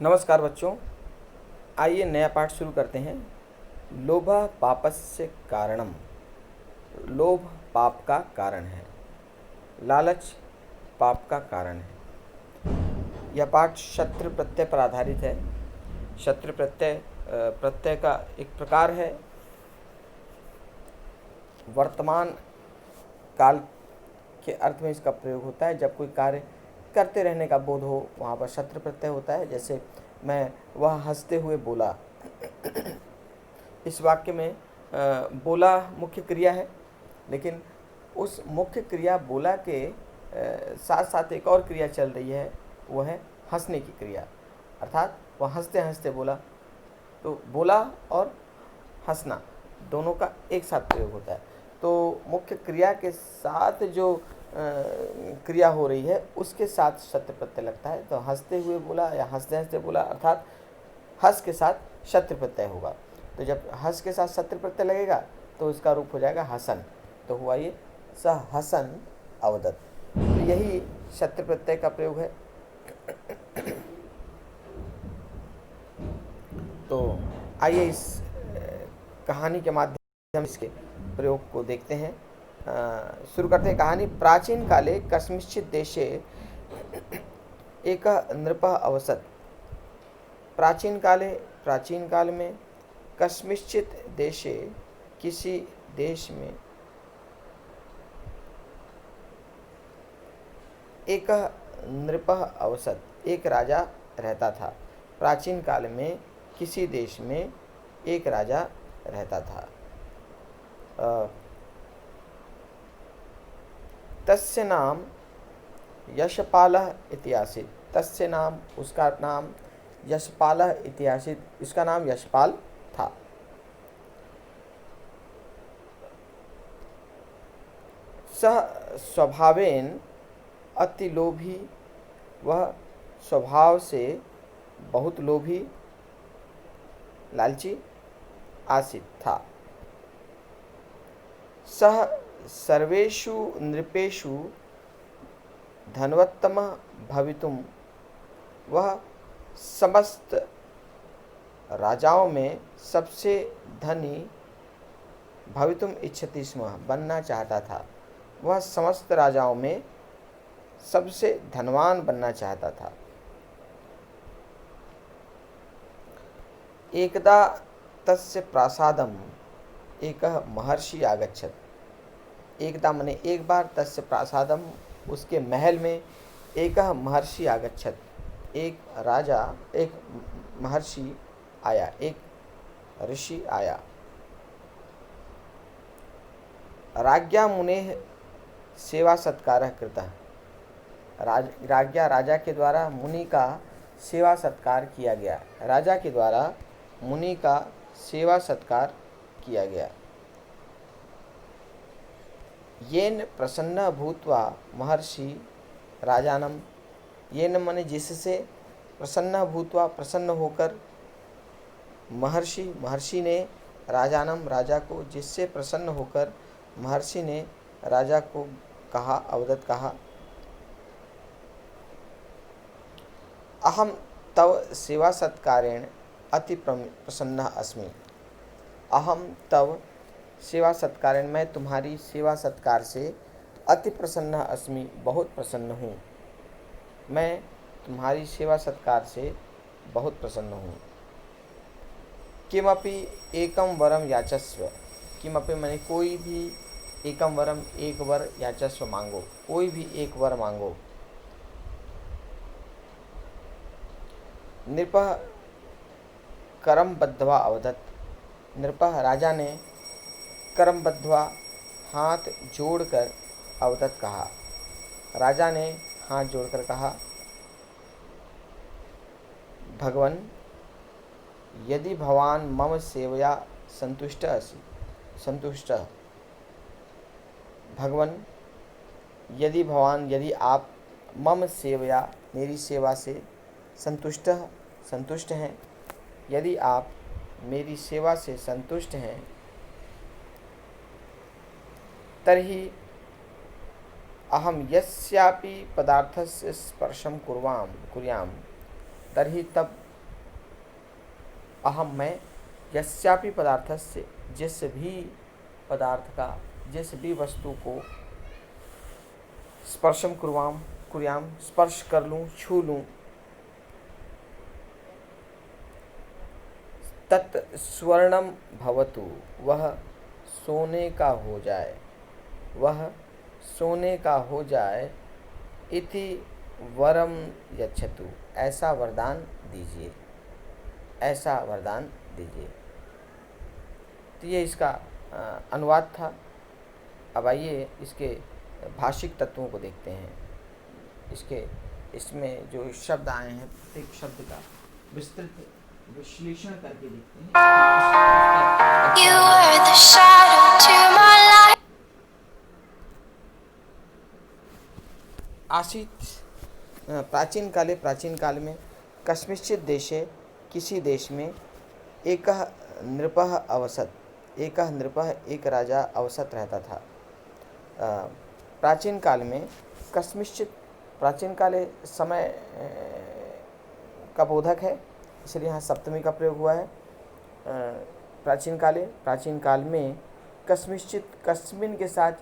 नमस्कार बच्चों, आइए नया पाठ शुरू करते हैं। लोभः पापस्य कारणम। लोभ पाप का कारण है, लालच पाप का कारण है। यह पाठ शत्रु प्रत्यय पर आधारित है। शत्रु प्रत्यय का एक प्रकार है। वर्तमान काल के अर्थ में इसका प्रयोग होता है। जब कोई कार्य करते रहने का बोध हो, वहाँ पर शत्रु प्रत्यय होता है। जैसे मैं वह हंसते हुए बोला। इस वाक्य में बोला मुख्य क्रिया है, लेकिन उस मुख्य क्रिया बोला के साथ साथ एक और क्रिया चल रही है, वो है हंसने की क्रिया। अर्थात वह हंसते हंसते बोला। तो बोला और हंसना दोनों का एक साथ प्रयोग होता है। तो मुख्य क्रिया के साथ जो क्रिया हो रही है उसके साथ शत्रु प्रत्यय लगता है। तो हंसते हुए बोला या हंसते हंसते बोला, अर्थात हंस के साथ शत्रु प्रत्यय होगा। तो जब हंस के साथ शत्रु प्रत्यय लगेगा तो इसका रूप हो जाएगा हसन। तो हुआ ये स हसन अवदत। तो यही शत्रु प्रत्यय का प्रयोग है। तो आइए इस कहानी के माध्यम से इसके प्रयोग को देखते हैं। शुरू करते हैं कहानी। प्राचीन काले कस्मिंश्चित् देशे एकः नृपः अवसत्। प्राचीन काल में कस्मिंश्चित् देशे किसी देश में एक नृपः अवसत्, एक राजा रहता था। प्राचीन काल में किसी देश में एक राजा रहता था। तस्य नाम यशपालः इति आसीत्। तस्य नाम, उसका नाम यशपालः इति आसीत्। इसका नाम यशपाल था। सः स्वभावेन अति लोभी, वह स्वभाव से बहुत लोभी, लालची आसीत् था। सः सर्वेषु नृपेषु धनवत्तमः भवितुं, वह समस्त राजाओं में सबसे धनी भवितुम इच्छति स्म, बनना चाहता था। वह समस्त राजाओं में सबसे धनवान बनना चाहता था। एकदा तस्य प्रासादम एकः महर्षि आगच्छत्। एकदा मने एक बार, तस्य प्रासादम उसके महल में, एकः महर्षि आगच्छत् एक राजा, एक महर्षि आया, एक ऋषि आया। राज्ञा मुनेः सेवा सत्कारः कृतः। राज्ञा, राजा के द्वारा मुनि का सेवा सत्कार किया गया। राजा के द्वारा मुनि का सेवा सत्कार किया गया। येन प्रसन्न भूत्वा महर्षि राजानम, येन मने जिससे, प्रसन्न भूत्वा प्रसन्न होकर, महर्षि ने राजानम राजा को, जिससे प्रसन्न होकर महर्षि ने राजा को कहा, अवदत कहा, अहम तव सेवा सत्कारेण अति प्रसन्न अस्मि। अहम तव सेवा सत्कारेण, मैं तुम्हारी सेवा सत्कार से अति प्रसन्न अस्मि, बहुत प्रसन्न हूँ। मैं तुम्हारी सेवा सत्कार से बहुत प्रसन्न हूँ। किमपि एकम वरम याचस्व। किमपि मैंने कोई भी, एकम वरम एक वर, याचस्व मांगो, कोई भी एक वर मांगो। नृपः करम बद्ध्वा अवदत्। नृपः राजा ने करम बद्ध्वा हाथ जोड़कर अवदत् कहा। राजा ने हाथ जोड़कर कहा, भगवन यदि भवान मम सेवया संतुष्ट असि, संतुष्टः। भगवन यदि भवान, यदि आप मम सेवया, मेरी सेवा से, संतुष्ट हैं, यदि आप मेरी सेवा से संतुष्ट हैं, तर्हि अहम यस्यापि पदार्थस्य स्पर्शं कुर्याम, तर्हि तब अहम मैं यस्यापि पदार्थस्य जिस भी पदार्थ का जिस भी वस्तु को स्पर्शम कुर्याम स्पर्श कर लूँ छू लूँ तत् स्वर्णम भवतु वह सोने का हो जाए वह सोने का हो जाए इति वरम यच्छतु ऐसा वरदान दीजिए ऐसा वरदान दीजिए। तो ये इसका अनुवाद था। अब आइए इसके भाषिक तत्वों को देखते हैं। इसमें जो शब्द आए हैं प्रत्येक शब्द का विस्तृत विश्लेषण करके देखते हैं। You were the shadow to my life. आसीत प्राचीन काल में कस्मिंश्चित् देशे किसी देश में एकः नृपः एक राजा अवसत रहता था। प्राचीन काल में कस्मिंश्चित् प्राचीन काले समय का बोधक है, इसलिए यहाँ सप्तमी का प्रयोग हुआ है। प्राचीन काल में कस्मिंश्चित् कस्मिन के साथ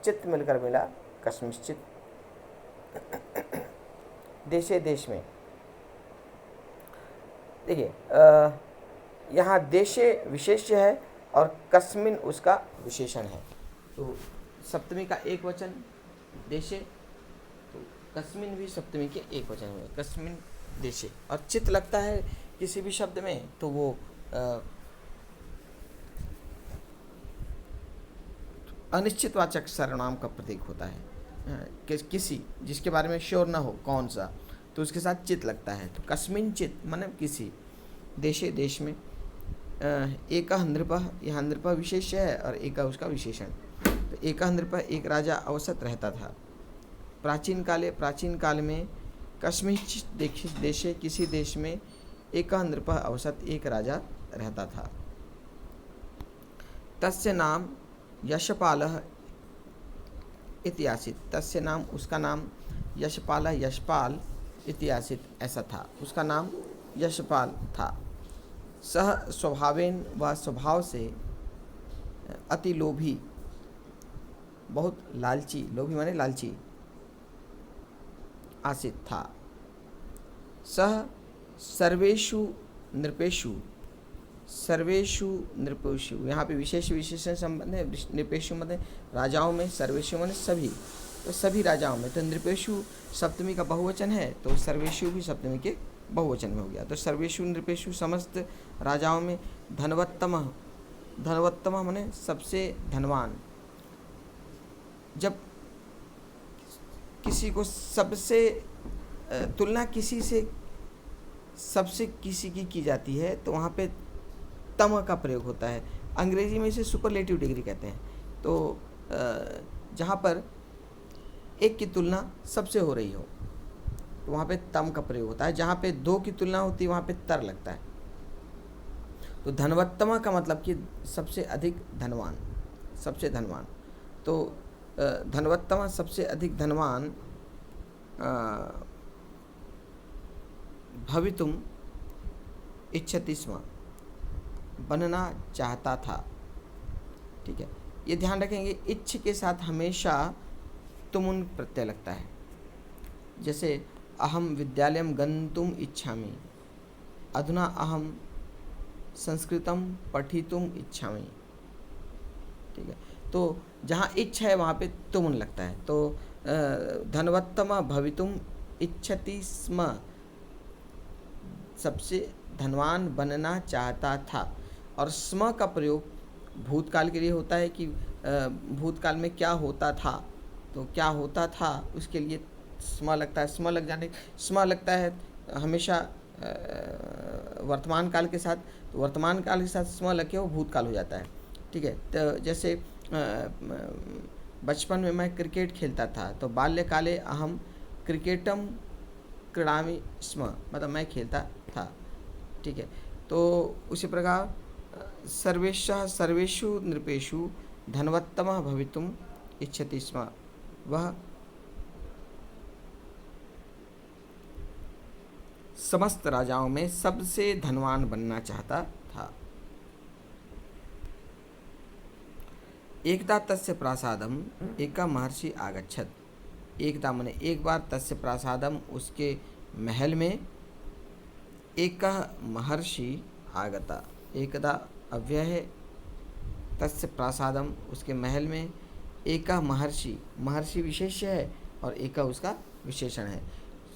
चित्त मिलकर मिला कस्मिंश्चित् देशे देश में। देखिए यहाँ देशे विशेष्य है और कस्मिन उसका विशेषण है। तो सप्तमी का एक वचन देशे, तो कस्मिन भी सप्तमी के एक वचन हुए कस्मिन देशे। और चित्त लगता है किसी भी शब्द में तो वो अनिश्चितवाचक सर्वनाम का प्रतीक होता है। किसी जिसके बारे में श्योर ना हो कौन सा, तो उसके साथ चित लगता है। तो कस्मिन चित माने किसी देशे देश में। एकः नृपः, यहाँ नृपः विशेष्य है और एकः उसका विशेषण। तो एकः नृपः एक राजा अवसत रहता था। प्राचीन काल में कस्मिंश्चित् देशे किसी देश में एकः नृपः अवसत एक राजा रहता था। तस्य नाम यशपालः इति आसीत्। तस्य नाम उसका नाम यशपाल इति आसीत् ऐसा था, उसका नाम यशपाल था। सह स्वभावेन वह स्वभाव से अति लोभी, बहुत लालची, लोभी माने लालची आसीत् था। सह सर्वेषु नृपेषु यहाँ पे विशेष विशेषण संबंध है। नृपेषु मतलब राजाओं में, सर्वेषु मतलब सभी, तो सभी राजाओं में। तो नृपेषु सप्तमी का बहुवचन है तो सर्वेषु भी सप्तमी के बहुवचन में हो गया। तो सर्वेषु नृपेषु समस्त राजाओं में धनवत्तम माने सबसे धनवान। जब किसी को सबसे तुलना किसी से सबसे किसी की जाती है तो वहाँ पे तम का प्रयोग होता है। अंग्रेजी में इसे सुपरलेटिव डिग्री कहते हैं। तो जहाँ पर एक की तुलना सबसे हो रही हो तो वहाँ पे तम का प्रयोग होता है। जहाँ पे दो की तुलना होती है वहाँ पे तर लगता है। तो धनवत्तम का मतलब कि सबसे अधिक धनवान, सबसे धनवान। तो धनवत्तम सबसे अधिक धनवान भवितुम इच्छति स्म, बनना चाहता था। ठीक है, ये ध्यान रखेंगे इच्छ के साथ हमेशा तुमुन प्रत्यय लगता है। जैसे अहम विद्यालयम गन्तुम इच्छामि, अधुना अहम संस्कृतम पठितुम इच्छामि। ठीक है, तो जहाँ इच्छा है वहाँ पे तुमुन लगता है। तो धनवत्तम भवितुम इच्छति स्म, सबसे धनवान बनना चाहता था। और स्म का प्रयोग भूतकाल के लिए होता है कि भूतकाल में क्या होता था, तो क्या होता था उसके लिए स्म लगता है। स्म लगता है हमेशा वर्तमान काल के साथ, तो वर्तमान काल के साथ स्म लग के वो भूतकाल हो जाता है। ठीक है, तो जैसे बचपन में मैं क्रिकेट खेलता था तो बाल्यकाले अहम क्रिकेटम क्रीडामि स्म, मतलब मैं खेलता था। ठीक है, तो उसी प्रकार सर्वेषु नृपेषु धनवत्तमः भवितुम इच्छति स्म, वह समस्त राजाओं में सबसे धनवान बनना चाहता था। एकदा तस्य प्रासादम एका महर्षि आगच्छत। एकदा माने एक बार, तस्य प्रासादम उसके महल में, एक महर्षि आगता। एकदा अव्यय है, तस्य प्रासादम उसके महल में, एका महर्षि, महर्षि विशेष्य है और एका उसका विशेषण है।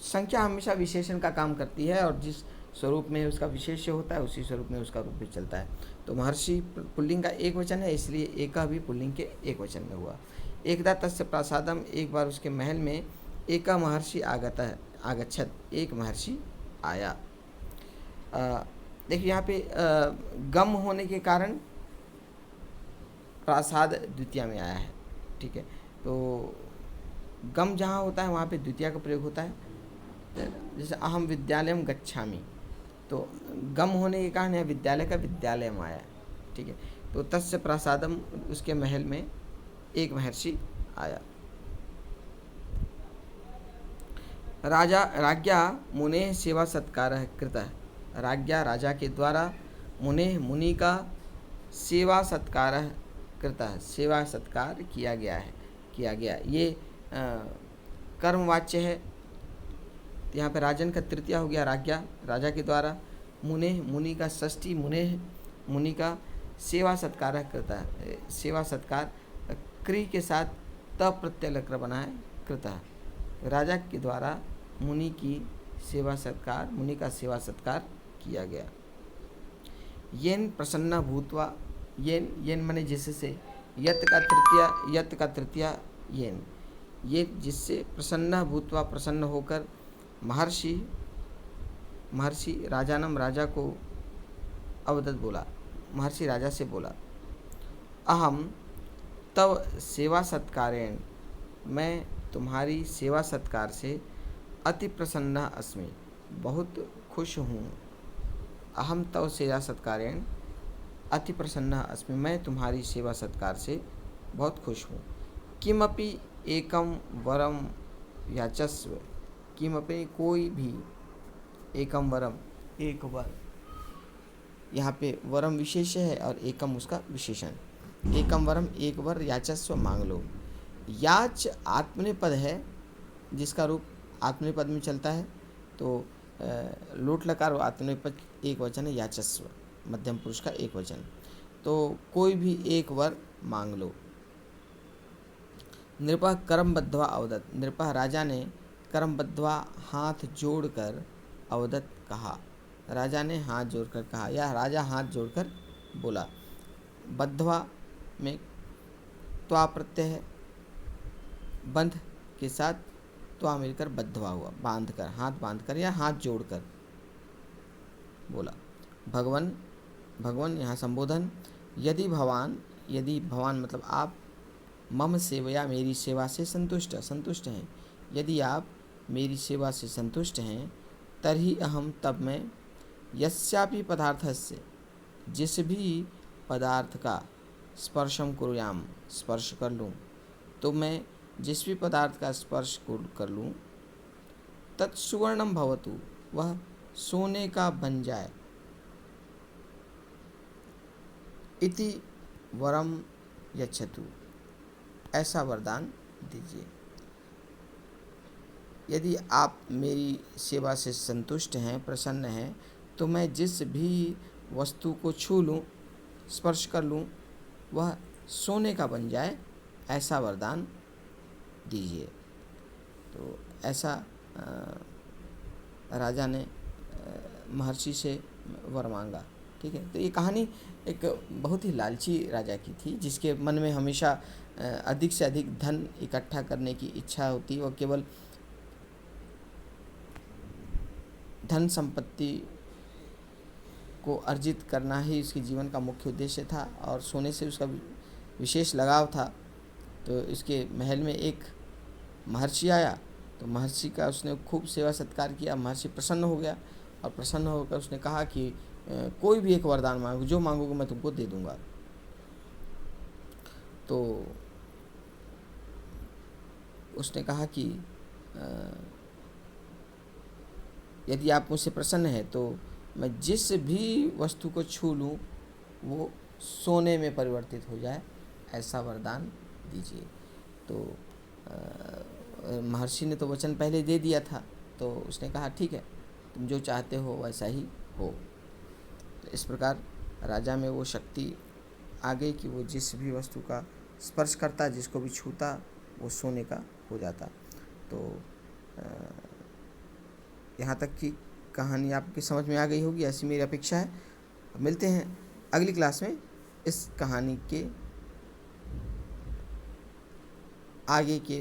संख्या हमेशा विशेषण का काम करती है और जिस स्वरूप में उसका विशेष्य होता है उसी स्वरूप में उसका रूप भी चलता है। तो महर्षि पुल्लिंग का एक वचन है, इसलिए एका भी पुल्लिंग के एक वचन में हुआ। एकदा तस्य प्रासादम, एक बार उसके महल में, एका महर्षि आगता, आगच्छत, एक महर्षि आया। देखिए यहाँ पे गम होने के कारण प्रासाद द्वितीया में आया है। ठीक है, तो गम जहाँ होता है वहाँ पे द्वितीया का प्रयोग होता है। जैसे अहम विद्यालयम गच्छामि, तो गम होने के कारण यह विद्यालय का विद्यालयम आया। ठीक है, तो तस्य प्रासादम उसके महल में एक महर्षि आया। राजा राज्ञा मुने सेवा सत्कार कृतः। राज्ञा राजा के द्वारा, मुने मुनि का, सेवा सत्कार कृतः सेवा सत्कार किया गया है, किया गया। ये कर्मवाच्य है। यहाँ पे राजन का तृतीया हो गया राज्ञा, राजा के द्वारा, मुने मुनि का षष्ठी, मुने मुनि का, सेवा सत्कार करता है, सेवा सत्कार क्री के साथ त प्रत्यय लक्र बना है, कृता। राजा के द्वारा मुनि की सेवा सत्कार, मुनि का सेवा सत्कार किया गया। येन प्रसन्न भूतवा, येन येन माने जिससे, यत का तृतीया, यत का तृतीया येन, ये जिससे, प्रसन्न भूतवा प्रसन्न होकर, महर्षि महर्षि राजानम राजा को, अवदत बोला, महर्षि राजा से बोला, अहम तव सेवा सत्कारेण, मैं तुम्हारी सेवा सत्कार से, अति प्रसन्न अस्मि, बहुत खुश हूँ। अहम तव सेवा सत्कारेण अति प्रसन्न अस्मि, मैं तुम्हारी सेवा सत्कार से बहुत खुश हूँ। किमपि एकम वरम याचस्व, किमपि कोई भी, एकम वरम एक वर, यहाँ पे वरम विशेष है और एकम उसका विशेषण। एकम वरम एक वर, याचस्व मांग लो। याच आत्मनेपद है जिसका रूप आत्मनेपद में चलता है, तो लोट लकार और आत्मनेपद एक वचन है, याचस्व मध्यम पुरुष का एक वचन। तो कोई भी एक वर मांग लो। नृपः करम बद्धवा अवदत, नृपः राजा ने, करम बद्धवा हाथ जोड़कर, अवदत कहा, राजा ने हाथ जोड़कर कहा या राजा हाथ जोड़कर बोला। बद्धवा में त्वा प्रत्यय है, बंध के साथ त्वा मिलकर बद्धवा हुआ, बांधकर, हाथ बांधकर या हाथ जोड़कर बोला। भगवान, भगवान यहाँ संबोधन। यदि भवान, यदि भवान मतलब आप, मम सेवया मेरी सेवा से संतुष्ट हैं, यदि आप मेरी सेवा से संतुष्ट हैं, तर्हि अहम तब मैं, यस्यापि पदार्थस्य जिस भी पदार्थ का, स्पर्शम कुर्याम स्पर्श कर लूँ, तो मैं जिस भी पदार्थ का स्पर्श कर लूँ, तत्सुवर्णम भवतु, वह सोने का बन जाए, इति वरम यच्छतु, ऐसा वरदान दीजिए। यदि आप मेरी सेवा से संतुष्ट हैं, प्रसन्न हैं, तो मैं जिस भी वस्तु को छू लूँ, स्पर्श कर लूँ, वह सोने का बन जाए, ऐसा वरदान दीजिए। तो ऐसा राजा ने महर्षि से वर मांगा। ठीक है, तो ये कहानी एक बहुत ही लालची राजा की थी, जिसके मन में हमेशा अधिक से अधिक धन इकट्ठा करने की इच्छा होती, और केवल धन संपत्ति को अर्जित करना ही उसके जीवन का मुख्य उद्देश्य था, और सोने से उसका विशेष लगाव था। तो इसके महल में एक महर्षि आया, तो महर्षि का उसने खूब सेवा सत्कार किया। महर्षि प्रसन्न हो गया, और प्रसन्न होकर उसने कहा कि कोई भी एक वरदान मांगो, जो मांगोगे मैं तुमको दे दूंगा। तो उसने कहा कि यदि आप मुझसे प्रसन्न हैं तो मैं जिस भी वस्तु को छू लूँ वो सोने में परिवर्तित हो जाए, ऐसा वरदान दीजिए। तो महर्षि ने तो वचन पहले दे दिया था, तो उसने कहा ठीक है, तुम जो चाहते हो वैसा ही हो। तो इस प्रकार राजा में वो शक्ति आ गई कि वो जिस भी वस्तु का स्पर्श करता, जिसको भी छूता, वो सोने का हो जाता। तो यहाँ तक की कहानी आपकी समझ में आ गई होगी, ऐसी मेरी अपेक्षा है। मिलते हैं अगली क्लास में इस कहानी के आगे के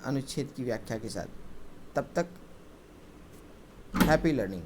अनुच्छेद की व्याख्या के साथ। तब तक हैप्पी लर्निंग।